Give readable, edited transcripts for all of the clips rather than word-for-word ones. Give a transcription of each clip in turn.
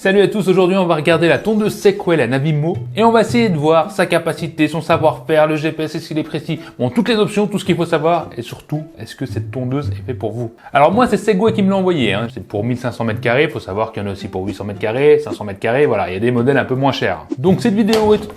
Salut à tous, aujourd'hui on va regarder la tondeuse Segway, la Navimo, et on va essayer de voir sa capacité, son savoir-faire, le GPS, est-ce qu'il est précis, bon toutes les options, tout ce qu'il faut savoir, et surtout, est-ce que cette tondeuse est faite pour vous? Alors moi c'est Segway qui me l'a envoyé, c'est pour 1500 m², il faut savoir qu'il y en a aussi pour 800 m², 500 m², voilà, il y a des modèles un peu moins chers. Donc cette vidéo est...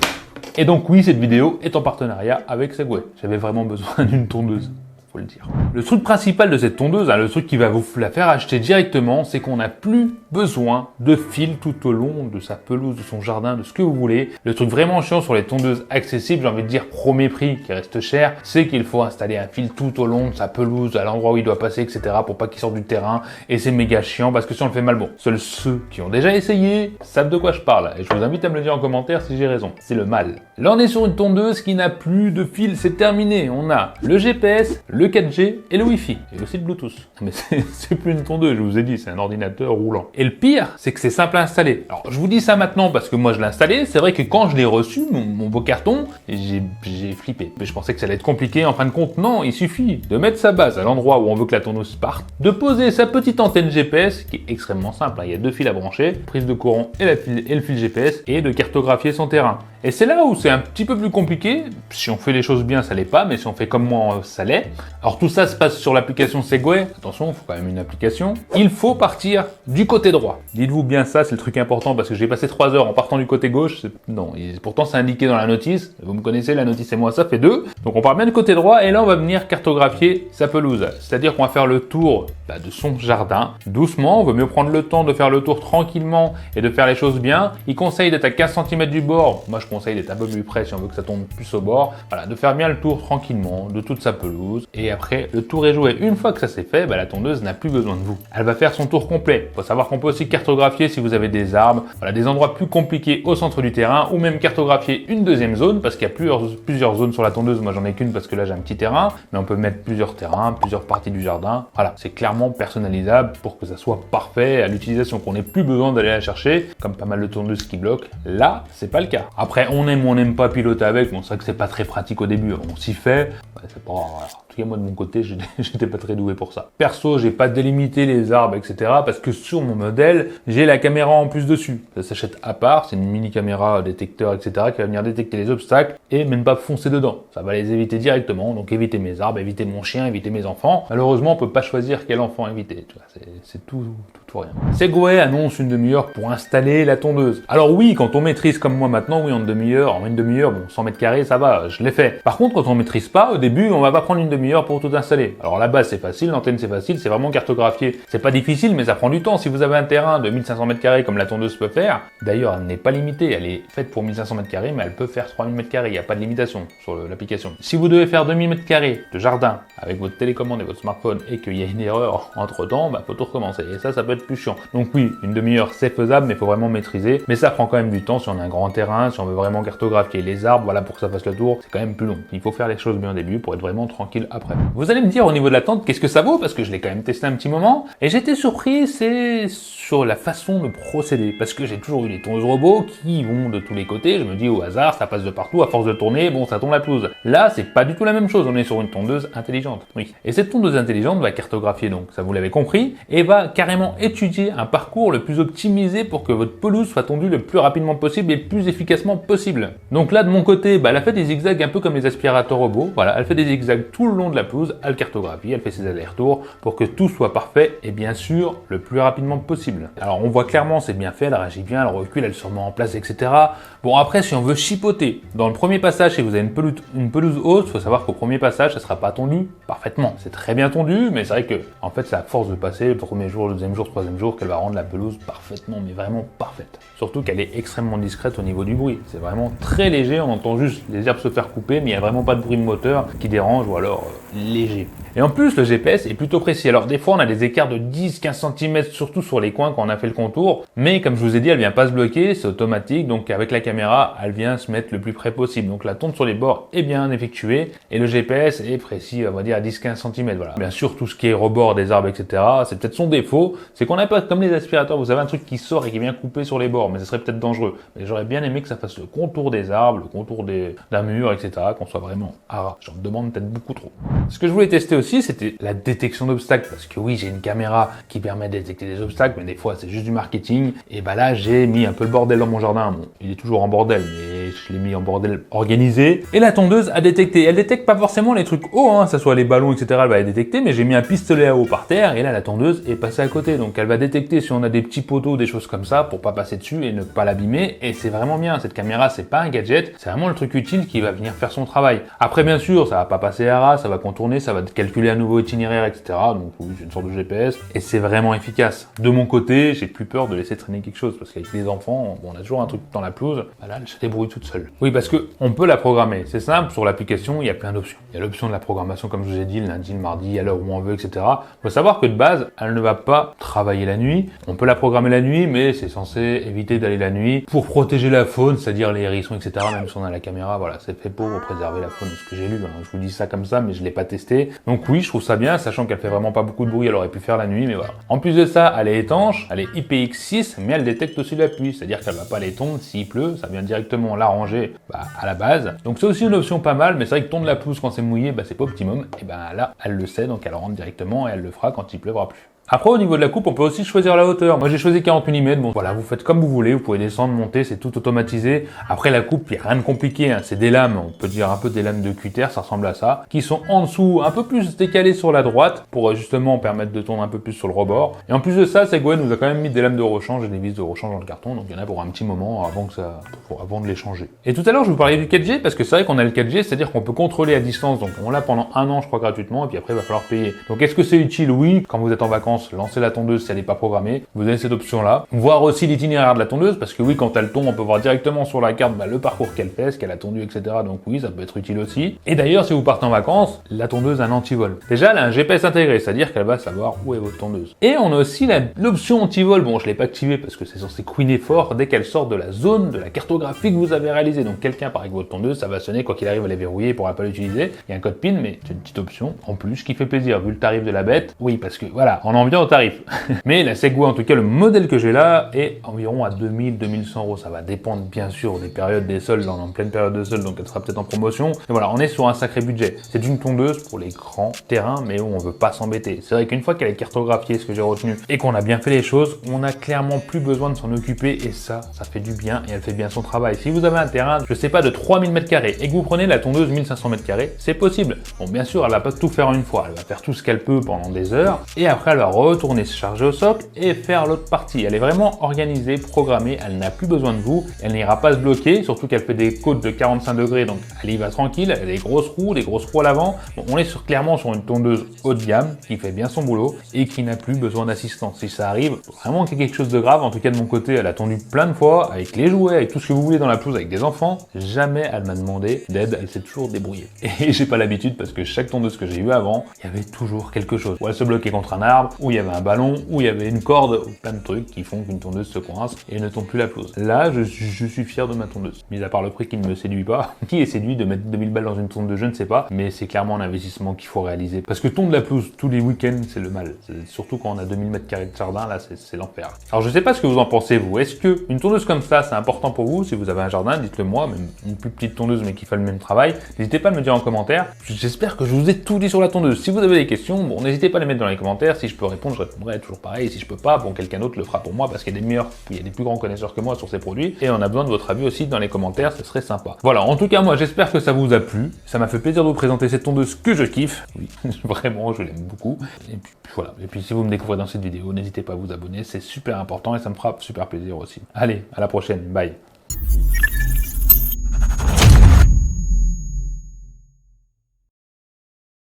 Et donc oui, cette vidéo est en partenariat avec Segway. J'avais vraiment besoin d'une tondeuse. Faut le dire. Le truc principal de cette tondeuse, le truc qui va vous la faire acheter directement, c'est qu'on n'a plus besoin de fil tout au long de sa pelouse, de son jardin, de ce que vous voulez. Le truc vraiment chiant sur les tondeuses accessibles, j'ai envie de dire premier prix, qui reste cher, c'est qu'il faut installer un fil tout au long de sa pelouse, à l'endroit où il doit passer, etc. pour pas qu'il sorte du terrain. Et c'est méga chiant parce que si on le fait mal, bon, seuls ceux qui ont déjà essayé savent de quoi je parle. Et je vous invite à me le dire en commentaire si j'ai raison. C'est le mal. Là, on est sur une tondeuse qui n'a plus de fil, c'est terminé. On a le GPS, le 4G et le Wi-Fi. Et aussi le Bluetooth. Mais c'est plus une tondeuse, je vous ai dit, c'est un ordinateur roulant. Et le pire, c'est que c'est simple à installer. Alors, je vous dis ça maintenant parce que moi je l'ai installé. C'est vrai que quand je l'ai reçu, mon beau carton, j'ai flippé. Mais je pensais que ça allait être compliqué. En fin de compte, non, il suffit de mettre sa base à l'endroit où on veut que la tondeuse parte, de poser sa petite antenne GPS, qui est extrêmement simple. Il y a deux fils à brancher, prise de courant et le fil GPS, et de cartographier son terrain. Et c'est là où c'est un petit peu plus compliqué. Si on fait les choses bien, ça l'est pas, mais si on fait comme moi, ça l'est. Alors tout ça se passe sur l'application Segway. Attention, il faut quand même une application. Il faut partir du côté droit. Dites-vous bien ça, c'est le truc important, parce que j'ai passé 3 heures en partant du côté gauche. Non, pourtant c'est indiqué dans la notice. Vous me connaissez, la notice et moi, ça fait 2. Donc on part bien du côté droit, et là on va venir cartographier sa pelouse. C'est-à-dire qu'on va faire le tour de son jardin, doucement. On veut mieux prendre le temps de faire le tour tranquillement et de faire les choses bien. Il conseille d'être à 15 cm du bord. Moi je conseille d'être un peu plus près si on veut que ça tombe plus au bord. Voilà, de faire bien le tour tranquillement de toute sa pelouse. Et après, le tour est joué. Une fois que ça c'est fait, la tondeuse n'a plus besoin de vous. Elle va faire son tour complet. Il faut savoir qu'on peut aussi cartographier si vous avez des arbres, des endroits plus compliqués au centre du terrain, ou même cartographier une deuxième zone, parce qu'il y a plusieurs zones sur la tondeuse. Moi j'en ai qu'une parce que là j'ai un petit terrain, mais on peut mettre plusieurs terrains, plusieurs parties du jardin. Voilà, c'est clairement personnalisable pour que ça soit parfait à l'utilisation, qu'on n'ait plus besoin d'aller la chercher, comme pas mal de tondeuses qui bloquent. Là, c'est pas le cas. Après, on aime ou on n'aime pas piloter avec. Bon, c'est vrai que c'est pas très pratique au début. On s'y fait. C'est pas... Voilà. En tout cas, moi de mon côté, j'étais pas très doué pour ça. Perso, j'ai pas délimité les arbres, etc. parce que sur mon modèle, j'ai la caméra en plus dessus. Ça s'achète à part. C'est une mini caméra détecteur, etc. qui va venir détecter les obstacles et même pas foncer dedans. Ça va les éviter directement. Donc éviter mes arbres, éviter mon chien, éviter mes enfants. Malheureusement, on peut pas choisir quel enfant éviter. C'est tout ou rien. Segway annonce une demi-heure pour installer la tondeuse. Alors oui, quand on maîtrise comme moi maintenant, oui, en une demi-heure, bon, 100 m², ça va, je l'ai fait. Par contre, quand on maîtrise pas, au début, on va pas prendre une demi-heure pour tout installer. Alors la base, c'est facile, l'antenne, c'est facile, c'est vraiment cartographier. C'est pas difficile, mais ça prend du temps. Si vous avez un terrain de 1500 m² comme la tondeuse peut faire, d'ailleurs, elle n'est pas limitée, elle est faite pour 1500 m², mais elle peut faire 3000 m², il n'y a pas de limitation sur l'application. Si vous devez faire 2000 m² de jardin avec votre télécommande et votre smartphone et qu'il y a une erreur entre-temps, faut tout recommencer. Et ça peut être plus chiant. Donc oui, une demi-heure, c'est faisable, mais il faut vraiment maîtriser. Mais ça prend quand même du temps si on a un grand terrain, si on veut vraiment cartographier les arbres, pour que ça fasse le tour, c'est quand même plus long. Il faut faire les choses bien au début pour être vraiment tranquille après. Vous allez me dire au niveau de la tente, qu'est-ce que ça vaut? Parce que je l'ai quand même testé un petit moment. Et j'étais surpris, c'est sur la façon de procéder. Parce que j'ai toujours eu des tondeuses robots qui vont de tous les côtés. Je me dis au hasard, ça passe de partout, à force de tourner, bon, ça tombe la pelouse. Là, c'est pas du tout la même chose. On est sur une tondeuse intelligente. Oui. Et cette tondeuse intelligente va cartographier, donc, ça vous l'avez compris, et va carrément étudier un parcours le plus optimisé pour que votre pelouse soit tondue le plus rapidement possible et le plus efficacement possible. Donc là, de mon côté, elle a fait des zigzags un peu comme les aspirateurs robots. Voilà, elle fait des zigzags tout le long de la pelouse, elle cartographie, elle fait ses allers-retours pour que tout soit parfait et bien sûr le plus rapidement possible. Alors on voit clairement, c'est bien fait, elle réagit bien, elle recule, elle se remet en place, etc. Bon, après, si on veut chipoter, dans le premier passage, si vous avez une pelouse haute, il faut savoir qu'au premier passage, ça sera pas tondu parfaitement. C'est très bien tondu, mais c'est vrai que, en fait, c'est à force de passer le premier jour, le deuxième jour, le troisième jour, qu'elle va rendre la pelouse parfaitement, mais vraiment parfaite. Surtout qu'elle est extrêmement discrète au niveau du bruit. C'est vraiment très léger, on entend juste les herbes se faire couper, mais il n'y a vraiment pas de bruit de moteur qui dérange, ou alors léger. Et en plus, le GPS est plutôt précis. Alors des fois, on a des écarts de 10-15 cm, surtout sur les coins quand on a fait le contour, mais comme je vous ai dit, elle vient pas se bloquer, c'est automatique, donc avec la caméra, elle vient se mettre le plus près possible. Donc la tonte sur les bords est bien effectuée, et le GPS est précis, on va dire à 10-15 cm. Voilà. Bien sûr, tout ce qui est rebord des arbres, etc., c'est peut-être son défaut, c'est qu'on n'a pas comme les aspirateurs, vous avez un truc qui sort et qui vient couper sur les bords, mais ce serait peut-être dangereux. Mais j'aurais bien aimé que ça fasse le contour des arbres, le contour d'un mur, etc., qu'on soit vraiment à ras. J'en demande peut-être beaucoup trop. Ce que je voulais tester aussi, aussi, c'était la détection d'obstacles. Parce que oui, j'ai une caméra qui permet de détecter des obstacles, mais des fois, c'est juste du marketing. Et bah là, j'ai mis un peu le bordel dans mon jardin. Bon, il est toujours en bordel, mais je l'ai mis en bordel organisé. Et la tondeuse a détecté. Elle détecte pas forcément les trucs hauts, hein, que ce soit les ballons, etc. Elle va les détecter, mais j'ai mis un pistolet à eau par terre, et là, la tondeuse est passée à côté. Donc, elle va détecter si on a des petits poteaux, des choses comme ça, pour pas passer dessus et ne pas l'abîmer. Et c'est vraiment bien. Cette caméra, c'est pas un gadget, c'est vraiment le truc utile qui va venir faire son travail. Après, bien sûr, ça va pas passer à ras, ça va contourner, ça va calculer un nouveau itinéraire, etc. Donc oui, c'est une sorte de GPS et c'est vraiment efficace. De mon côté, j'ai plus peur de laisser traîner quelque chose parce qu'avec les enfants, on a toujours un truc dans la pelouse, bah là, elle se débrouille toute seule. Oui, parce que on peut la programmer. C'est simple, sur l'application, il y a plein d'options. Il y a l'option de la programmation, comme je vous ai dit, le lundi, le mardi, à l'heure où on veut, etc. Il faut savoir que de base, elle ne va pas travailler la nuit. On peut la programmer la nuit, mais c'est censé éviter d'aller la nuit pour protéger la faune, c'est-à-dire les hérissons, etc. Même si on a la caméra, voilà, c'est fait pour préserver la faune, ce que j'ai lu. Hein. Je vous dis ça comme ça, mais je l'ai pas testé. Donc oui, je trouve ça bien, sachant qu'elle fait vraiment pas beaucoup de bruit, elle aurait pu faire la nuit, mais voilà. En plus de ça, elle est étanche, elle est IPX6, mais elle détecte aussi la pluie, c'est-à-dire qu'elle va pas les tondre s'il pleut, ça vient directement l'arranger à la base. Donc c'est aussi une option pas mal, mais c'est vrai que tondre la pelouse quand c'est mouillé, c'est pas optimum. Et là, elle le sait, donc elle rentre directement et elle le fera quand il pleuvra plus. Après, au niveau de la coupe, on peut aussi choisir la hauteur. Moi, j'ai choisi 40 mm. Bon, voilà, vous faites comme vous voulez. Vous pouvez descendre, monter, c'est tout automatisé. Après, la coupe, il n'y a rien de compliqué. Hein. C'est des lames, on peut dire un peu des lames de cutter, ça ressemble à ça, qui sont en dessous, un peu plus décalées sur la droite, pour justement permettre de tourner un peu plus sur le rebord. Et en plus de ça, Segway nous a quand même mis des lames de rechange et des vis de rechange dans le carton. Donc, il y en a pour un petit moment avant de les changer. Et tout à l'heure, je vous parlais du 4G, parce que c'est vrai qu'on a le 4G, c'est-à-dire qu'on peut contrôler à distance. Donc, on l'a pendant 1 an, je crois, gratuitement, et puis après, il va falloir payer. Donc, est-ce que c'est utile? Oui, quand vous êtes en vacances, lancez la tondeuse si elle n'est pas programmée, vous avez cette option-là. Voir aussi l'itinéraire de la tondeuse, parce que oui, quand elle tombe, on peut voir directement sur la carte le parcours qu'elle fait, ce qu'elle a tondu, etc. Donc oui, ça peut être utile aussi. Et d'ailleurs, si vous partez en vacances, la tondeuse a un anti-vol. Déjà, elle a un GPS intégré, c'est-à-dire qu'elle va savoir où est votre tondeuse. Et on a aussi l'option anti-vol. Bon, je l'ai pas activée parce que c'est censé couiner fort dès qu'elle sort de la zone de la cartographie que vous avez réalisée. Donc quelqu'un part avec votre tondeuse, ça va sonner quoi qu'il arrive à la verrouiller, il pourra pas l'utiliser. Il y a un code PIN, mais c'est une petite option en plus qui fait plaisir vu le tarif de la bête. Oui, parce que voilà, on en vient au tarif. Mais la Segway, en tout cas, le modèle que j'ai là est environ à 2000-2100 €. Ça va dépendre bien sûr des périodes des soldes. Là, on est en pleine période de soldes, donc elle sera peut-être en promotion. Et voilà, on est sur un sacré budget. C'est une tondeuse pour les grands terrains, mais où on veut pas s'embêter. C'est vrai qu'une fois qu'elle est cartographiée, ce que j'ai retenu, et qu'on a bien fait les choses, on a clairement plus besoin de s'en occuper, et ça fait du bien, et elle fait bien son travail. Si vous avez un terrain, je sais pas, de 3000 m² et que vous prenez la tondeuse 1500 m², c'est possible. Bon, bien sûr, elle va pas tout faire en une fois. Elle va faire tout ce qu'elle peut pendant des heures, et après, elle va retourner se charger au socle et faire l'autre partie. Elle est vraiment organisée, programmée, elle n'a plus besoin de vous, elle n'ira pas se bloquer, surtout qu'elle fait des côtes de 45 degrés, donc elle y va tranquille, elle a des grosses roues à l'avant. Bon, on est clairement sur une tondeuse haut de gamme, qui fait bien son boulot, et qui n'a plus besoin d'assistance. Si ça arrive, vraiment qu'il y ait quelque chose de grave, en tout cas de mon côté, elle a tondu plein de fois, avec les jouets, avec tout ce que vous voulez dans la pelouse, avec des enfants, jamais elle m'a demandé d'aide, elle s'est toujours débrouillée. Et j'ai pas l'habitude, parce que chaque tondeuse que j'ai eue avant, il y avait toujours quelque chose. Ou elle se bloquait contre un arbre, ou il y avait un ballon, ou il y avait une corde, ou plein de trucs qui font qu'une tondeuse se coince et ne tombe plus la pelouse. Là, je suis fier de ma tondeuse. Mis à part le prix qui ne me séduit pas. Qui est séduit de mettre 2000 balles dans une tondeuse, je ne sais pas, mais c'est clairement un investissement qu'il faut réaliser. Parce que tondre la pelouse tous les week-ends, c'est le mal. Surtout quand on a 2000 m² de jardin, là, c'est l'enfer. Alors, je sais pas ce que vous en pensez, vous. Est-ce que une tondeuse comme ça, c'est important pour vous? Si vous avez un jardin, dites-le moi, même une plus petite tondeuse, mais qui fait le même travail. N'hésitez pas à me le dire en commentaire. J'espère que je vous ai tout dit sur la tondeuse. Si vous avez des questions, bon, n'hésitez pas à les mettre dans les commentaires. Si je peux répondre, je répondrai toujours pareil. Si je peux pas, bon, quelqu'un d'autre le fera pour moi parce qu'il y a des meilleurs, il y a des plus grands connaisseurs que moi sur ces produits et on a besoin de votre avis aussi dans les commentaires, ce serait sympa. Voilà, en tout cas, moi j'espère que ça vous a plu. Ça m'a fait plaisir de vous présenter cette tondeuse que je kiffe. Oui, vraiment, je l'aime beaucoup. Et puis voilà. Et puis si vous me découvrez dans cette vidéo, n'hésitez pas à vous abonner, c'est super important et ça me fera super plaisir aussi. Allez, à la prochaine, bye.